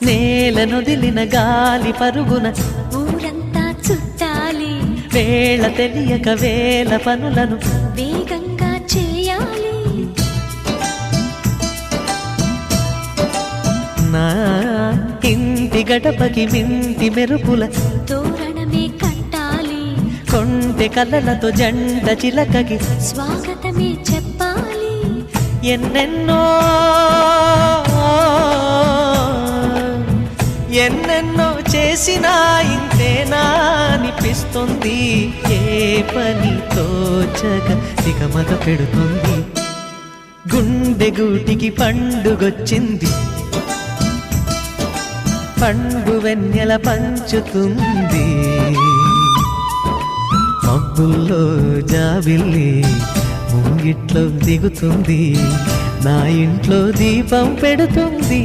నేలనొదిలిన గాలి పరుగున ఊరంతా చుట్టాలి, వేళ తెలియక వేల పనులను వేగంగా చేయాలి. నా ఇంటి గడపకి మింటి మెరుపుల తోరణమే కట్టాలి, కొంటె కళ్ళలతో జంట చిలకకి స్వాగతమే చెప్పాలి. ఎన్నెన్నో ఎన్నెన్నో చేసినా ఇంతేనా అనిపిస్తుంది. ఏ పని తోచక దిగమగ పెడుతుంది. గుండె గూటికి పండుగొచ్చింది, పండు వెన్నెల పంచుతుంది. మబ్బుల్లో జాబిల్లి ముంగిట్లో దిగుతుంది, నా ఇంట్లో దీపం పెడుతుంది.